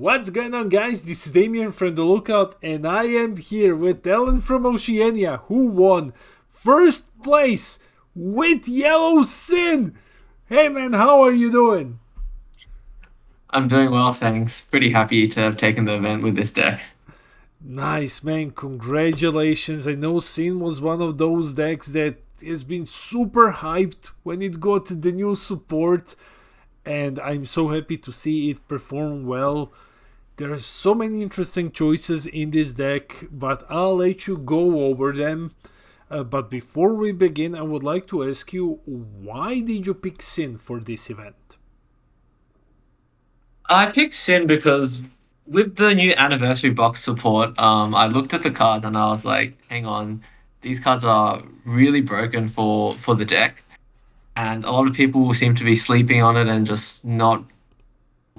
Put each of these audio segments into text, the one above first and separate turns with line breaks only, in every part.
What's going on, guys? This is Damien from The Lookout, and I am here with Ellen from Oceania, who won first place with Yellow SYN. Hey man, how are you doing?
I'm doing well, thanks. Pretty happy to have taken the event with this deck.
Nice, man. Congratulations. I know SYN was one of those decks that has been super hyped when it got the new support, and I'm so happy to see it perform well. There are so many interesting choices in this deck, but I'll let you go over them. But before we begin, I would like to ask you, why did you pick SYN for this event?
I picked Sin because with the new anniversary box support, I looked at the cards and I was like, hang on, these cards are really broken for the deck. And a lot of people seem to be sleeping on it and just not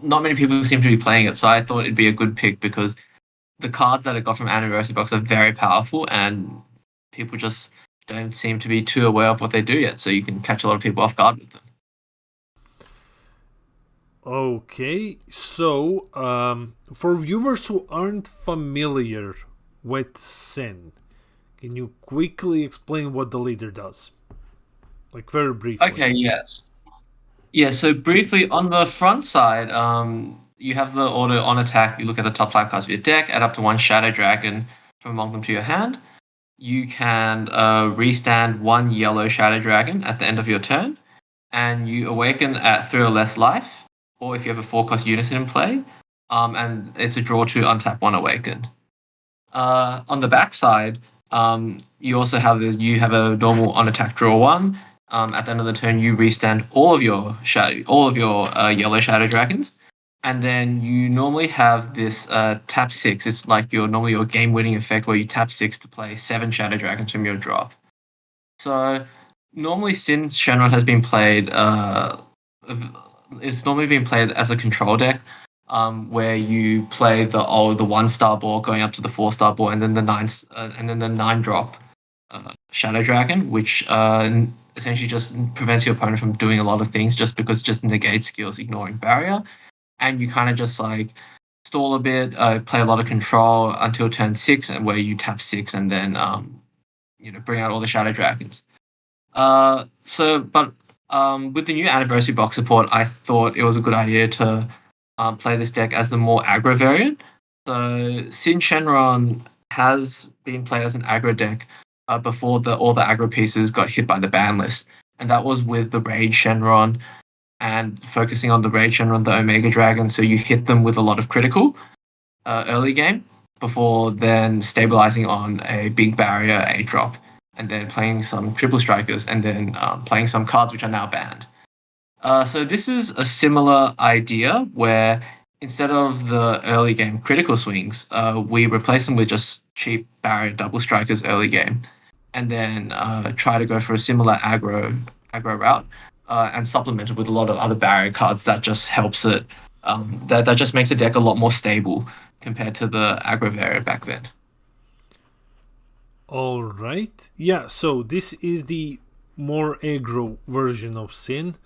many people seem to be playing it. So I thought it'd be a good pick because the cards that I got from anniversary box are very powerful and people just don't seem to be too aware of what they do yet. So you can catch a lot of people off guard with them.
Okay, so for viewers who aren't familiar with SYN, can you quickly explain what the leader does? Like, very briefly.
Okay, yes. Yeah, so briefly on the front side, you have the order on attack. You look at the top five cards of your deck, add up to one Shadow Dragon from among them to your hand. You can restand one yellow Shadow Dragon at the end of your turn, and you awaken at 3 or less life, or if you have a 4 cost unison in play, and it's a draw to untap one awaken. On the back side, you also have you have a normal on attack draw one. At the end of the turn, you restand all of your yellow shadow dragons, and then you normally have this tap six. It's like your game winning effect where you tap six to play 7 shadow dragons from your drop. So normally, since Shenron has been played, it's normally been played as a control deck, where you play the 1 star ball going up to the 4 star ball, and then the 9 drop Shadow Dragon, which essentially just prevents your opponent from doing a lot of things, just because it just negates skills, ignoring barrier, and you kind of just like stall a bit, play a lot of control until turn 6, and where you tap 6 and then bring out all the Shadow Dragons. With the new anniversary box support, I thought it was a good idea to play this deck as the more aggro variant. So Sin Shenron has been played as an aggro deck before all the aggro pieces got hit by the ban list, and that was with the Rage Shenron and focusing on the Rage Shenron, the Omega Dragon. So you hit them with a lot of critical early game before then stabilizing on a big barrier, a drop, and then playing some triple strikers, and then playing some cards which are now banned. So this is a similar idea where instead of the early game critical swings, we replace them with just cheap barrier double strikers early game, and then try to go for a similar aggro route, and supplement it with a lot of other barrier cards that just helps it. That just makes the deck a lot more stable compared to the aggro variant back then.
All right. Yeah, so this is the more aggro version of SYN.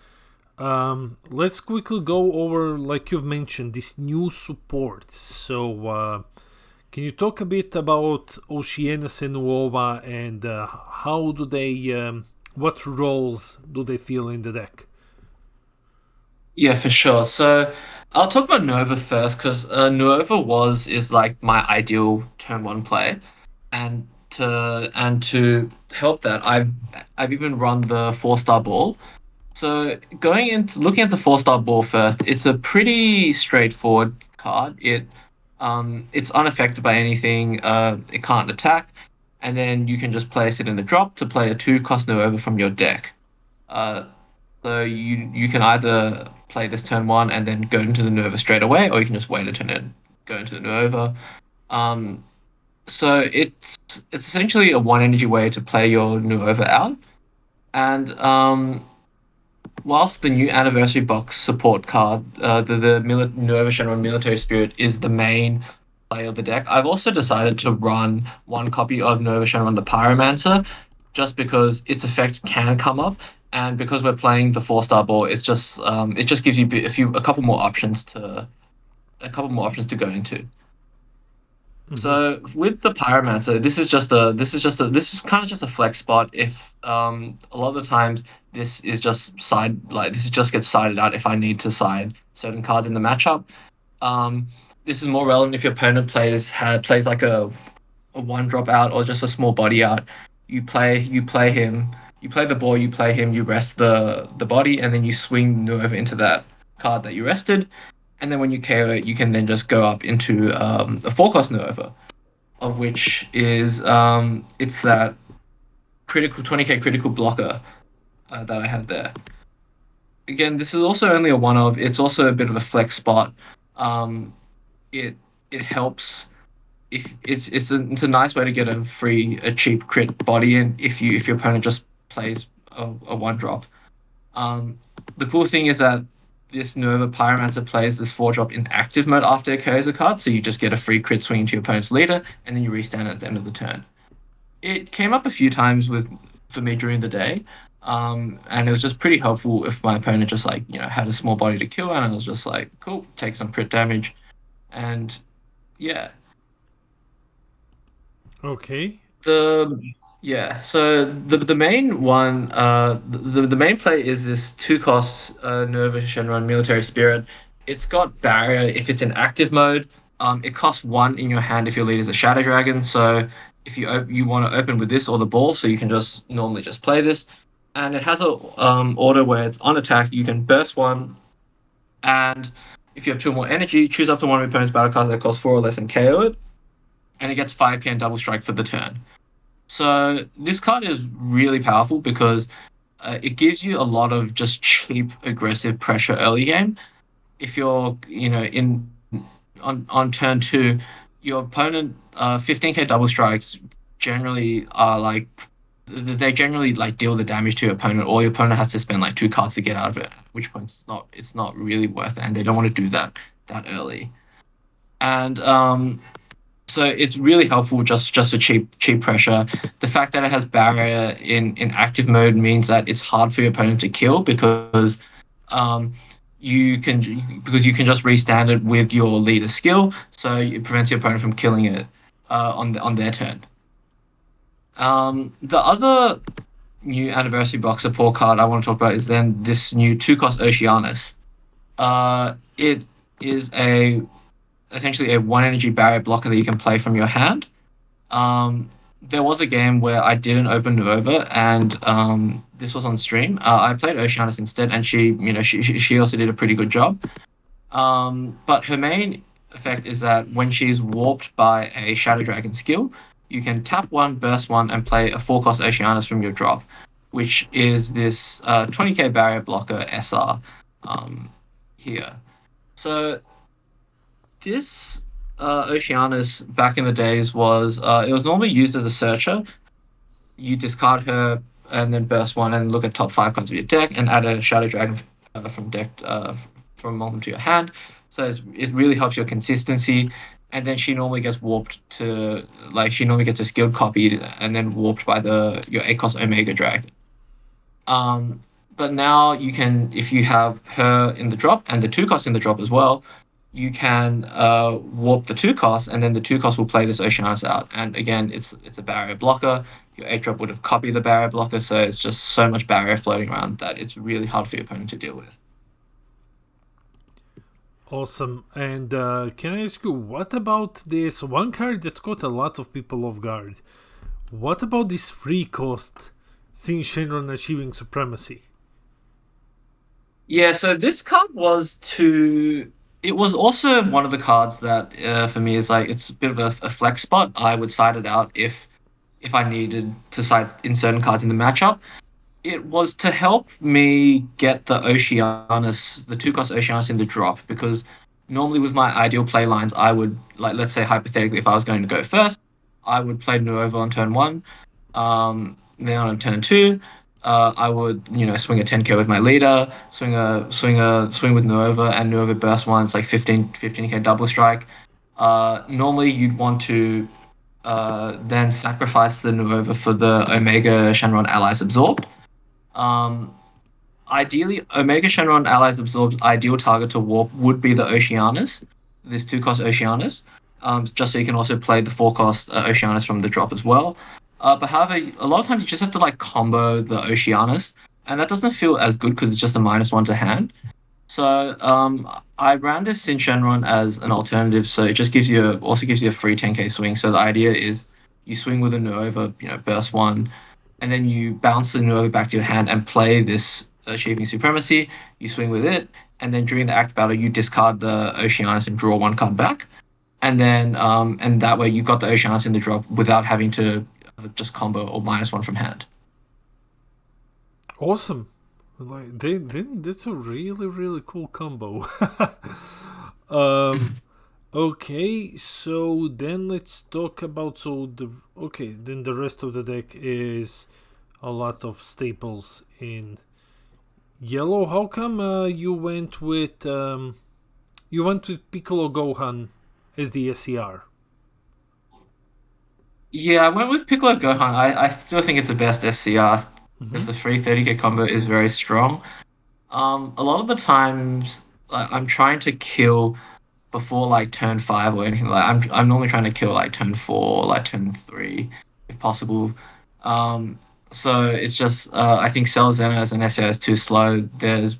Let's quickly go over, like you've mentioned, this new support. So, can you talk a bit about Oceania Senuova and how do they, what roles do they fill in the deck?
Yeah, for sure. So I'll talk about Nova first because Nova is like my ideal turn one play, and to help that, I've even run the 4 star ball. So going into looking at the 4 star ball first, it's a pretty straightforward card. It's unaffected by anything. It can't attack, and then you can just place it in the drop to play a 2 cost Nova from your deck. Uh, so you can either play this turn one and then go into the Nova straight away, or you can just wait a turn and go into the Nova. Um, so it's essentially a 1 energy way to play your Nova out. And whilst the new anniversary box support card, the Nova Shenron Military Spirit is the main play of the deck, I've also decided to run one copy of Nova Shenron the Pyromancer, just because its effect can come up, and because we're playing the 4 star ball, it just gives you a couple more options a couple more options to go into.
Hmm.
So with the Pyromancer, this is kind of just a flex spot. If a lot of the times this just gets sided out if I need to side certain cards in the matchup. Um, this is more relevant if your opponent plays like a one drop out or just a small body out. You play him, you play the ball, you play him, you rest the body, and then you swing Nuova into that card that you rested. And then when you KO it, you can then just go up into a four cost Nuova, of which is it's that critical 20k critical blocker that I have there. Again, this is also only a one of. It's also a bit of a flex spot. Um, it it helps if it's a nice way to get a cheap crit body in if your opponent just plays a one drop. Um, the cool thing is that this Nova Pyromancer plays this 4 drop in active mode after it carries a card, so you just get a free crit swing into your opponent's leader, and then you restand at the end of the turn. It came up a few times with for me during the day, and it was just pretty helpful if my opponent just like had a small body to kill, and I was just like, cool, take some crit damage, and yeah,
Okay.
the yeah. So the main one, the main play is this 2 cost Nova Shenron Military Spirit. It's got barrier if it's in active mode. It costs 1 in your hand if your leader is a Shadow Dragon. So if you want to open with this or the ball, so you can just normally just play this, and it has a order where it's on attack. You can burst 1, and if you have 2 more energy, choose up to one of your opponent's battle cards that cost 4 or less and KO it, and it gets 5 can double strike for the turn. So this card is really powerful because it gives you a lot of just cheap, aggressive pressure early game. If you're, in on turn 2, your opponent 15k double strikes generally are like they generally like deal the damage to your opponent, or your opponent has to spend like 2 cards to get out of it. At which point it's not really worth it, and they don't want to do that early. And so it's really helpful just for cheap pressure. The fact that it has barrier in active mode means that it's hard for your opponent to kill um, you can just restand it with your leader skill, so it prevents your opponent from killing it on their turn. The other new anniversary box support card I want to talk about is then this new 2 cost Oceanus. It is a essentially a 1 energy barrier blocker that you can play from your hand. Um, there was a game where I didn't open Nuova, and this was on stream. I played Oceanus instead, and she also did a pretty good job. But her main effect is that when she's warped by a Shadow Dragon skill, you can tap 1, burst 1, and play a 4 cost Oceanus from your drop, which is this 20k barrier blocker SR here. So this Oceanus back in the days was it was normally used as a searcher. You discard her and then burst 1 and look at top 5 cards of your deck and add a Shadow Dragon from deck from moment to your hand. So it really helps your consistency. And then she normally gets warped to she normally gets a skilled copy and then warped by your 8 cost Omega Dragon. But now you can, if you have her in the drop and the 2 cost in the drop as well, you can warp the 2 cost, and then the 2 cost will play this Oceanus out. And again, it's a barrier blocker. Your 8 drop would have copied the barrier blocker, so it's just so much barrier floating around that it's really hard for your opponent to deal with.
Awesome. And can I ask you, what about this one card that caught a lot of people off guard? What about this free cost SYN Shenron achieving supremacy?
Yeah, so this card was to. It was also one of the cards that for me is like it's a bit of a flex spot. I would side it out if I needed to side in certain cards in the matchup. It was to help me get the 2 cost Oceanus in the drop, because normally with my ideal play lines, I would, like, let's say hypothetically, if I was going to go first, I would play Nuova on turn 1. Then on turn 2, I would, swing a 10k with my leader, swing with Nuova, and Nuova burst 1. It's like 15k double strike. Normally you'd want to then sacrifice the Nuova for the Omega Shenron allies absorbed. Um, Ideally, Omega Shenron allies absorbed ideal target to warp would be the Oceanus. this 2-cost Oceanus, just so you can also play the 4-cost Oceanus from the drop as well. But however, a lot of times you just have to like combo the Oceanus, and that doesn't feel as good because it's just a -1 to hand. So I ran this SYN Shenron as an alternative, so it just also gives you a free 10k swing. So the idea is you swing with a Nuova, burst one, and then you bounce the Nuova back to your hand and play this Achieving Supremacy. You swing with it, and then during the act battle, you discard the Oceanus and draw one card back, and then and that way you got the Oceanus in the drop without having to just combo or -1 from hand.
Awesome. Like that's a really really cool combo. Okay, so then let's talk about then the rest of the deck is a lot of staples in yellow. How come you went with Piccolo Gohan as the SCR?
Yeah, I went with Piccolo Gohan. I still think it's the best SCR because
Mm-hmm.
the free 30k combo is very strong. A lot of the times I'm trying to kill before like turn 5 or anything like I'm normally trying to kill like turn 4, like turn 3 if possible. Um, so it's just I think Cell Zeno as an SCR is too slow. There's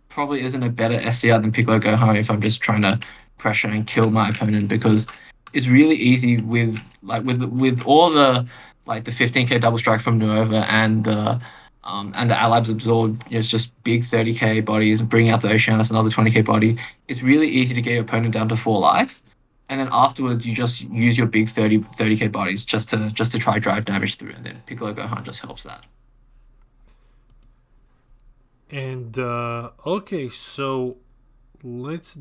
probably isn't a better SCR than Piccolo Gohan if I'm just trying to pressure and kill my opponent because it's really easy with all the like the 15k double strike from Nuova and the Alab's absorb. It's just big 30k bodies and bring out the Oceanus another 20k body. It's really easy to get your opponent down to 4 life. And then afterwards, you just use your big 30k bodies just to try drive damage through, and then Piccolo Gohan just helps that.
And okay, so let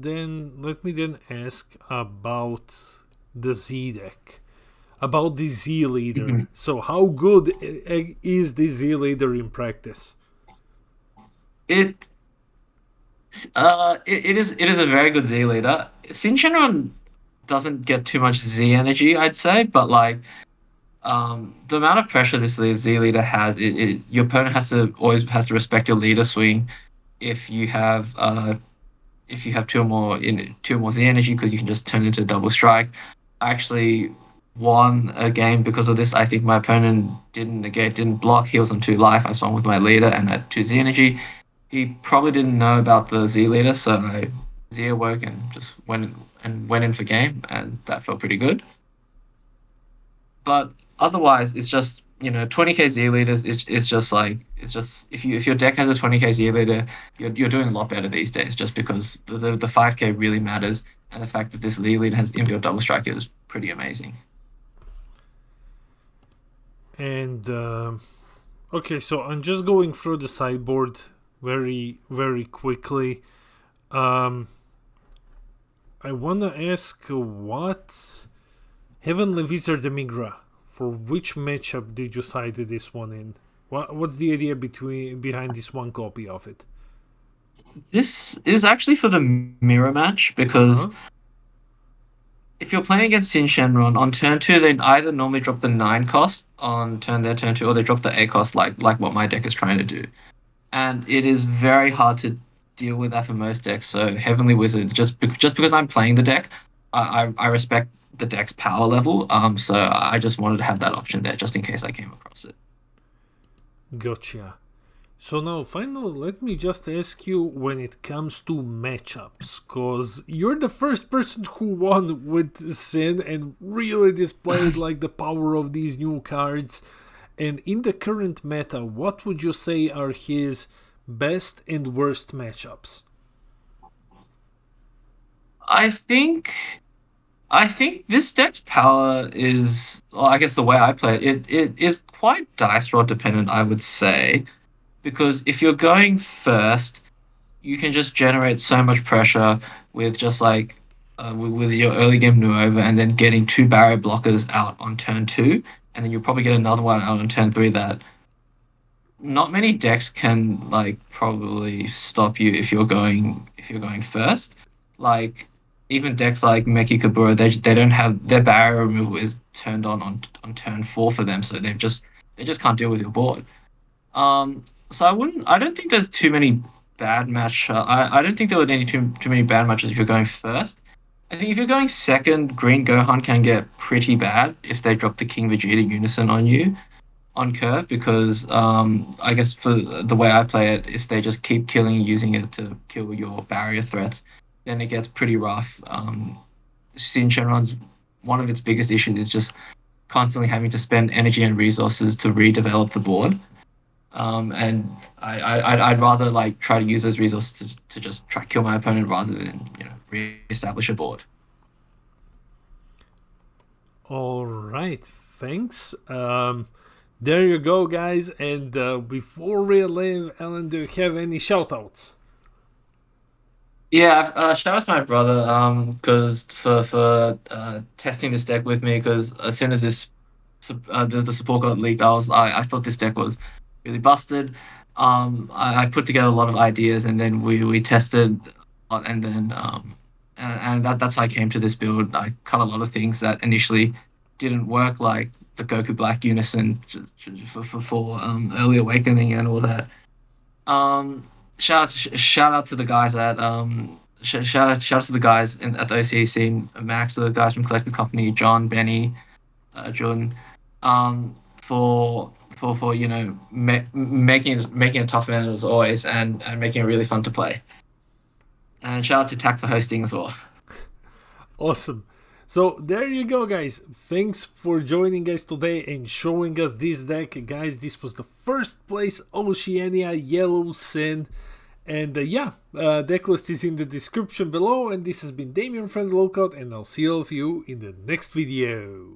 me then ask about the Z deck, about the Z leader.
Mhm.
So how good is the Z leader in practice?
It it is a very good Z leader. Shinron doesn't get too much Z energy, I'd say, but like the amount of pressure this Z leader has, your opponent has to respect your leader swing if you have two or more Z energy because you can just turn into double strike. I actually won a game because of this. I think my opponent didn't block. He was on 2 life. I swung with my leader and had 2 Z energy. He probably didn't know about the Z leader, so I Z awoke and just went in for game, and that felt pretty good. But otherwise, it's just 20k Z leaders. It's just like it's just if your deck has a 20k Z leader, you're doing a lot better these days. Just because the 5k really matters, and the fact that this Z leader has inbuilt double strike is pretty amazing.
And okay, so I'm just going through the sideboard very very quickly. Um, I wanna ask what Heavenly Wizard Migra. For which matchup did you side this one in? What's the idea behind this one copy of it?
This is actually for the mirror match
Uh
because
huh.
if you're playing against Sin Shenron on turn 2, they either normally drop the 9 cost on turn 2, or they drop the 8 cost like what my deck is trying to do. And it is very hard to deal with that for most decks. So Heavenly Wizard, just because I'm playing the deck, I respect the deck's power level. So I just wanted to have that option there just in case I came across it.
Gotcha. So now, finally, let me just ask you when it comes to matchups, cause you're the first person who won with Sin and really displayed like the power of these new cards. And in the current meta, what would you say are his best and worst matchups?
I think I think this deck's power is, well, I guess the way I play it is quite dice roll dependent, I would say, because if you're going first, you can just generate so much pressure with just like with your early game Nuova and then getting 2 barrier blockers out on turn 2, and then you'll probably get another one out on turn 3 that not many decks can like probably stop you if you're going first. Like even decks like Meki Kabura, they don't have their barrier removal is turned on turn 4 for them, so they just can't deal with your board. So I don't think there's too many bad match. I don't think there would any too many bad matches if you're going first. I think if you're going second, Green Gohan can get pretty bad if they drop the King Vegeta Unison on you on curve because I guess for the way I play it, if they just keep killing using it to kill your barrier threats, then it gets pretty rough. Sin Shenron's one of its biggest issues is just constantly having to spend energy and resources to redevelop the board. And I'd rather like try to use those resources to just try to kill my opponent rather than reestablish a board.
All right, thanks. There you go, guys. And before we leave, Alan, do you have any shoutouts?
Yeah, shout out to my brother, because for testing this deck with me. Because as soon as the support got leaked, I thought this deck was really busted. I put together a lot of ideas, and then we tested, and then and that's how I came to this build. I cut a lot of things that initially didn't work, like the Goku Black Unison for early awakening and all that. Um, shout out to the guys at shout out to the guys at the OCA scene, Max, the guys from Collective Company, John, Benny, Jordan, for making it tough event as always and making it really fun to play. And shout out to TAC for hosting as well.
Awesome. So there you go, guys. Thanks for joining us today and showing us this deck. Guys, this was the first place Oceania Yellow SYN. And deck list is in the description below. And this has been Damien from the Lookout, and I'll see all of you in the next video.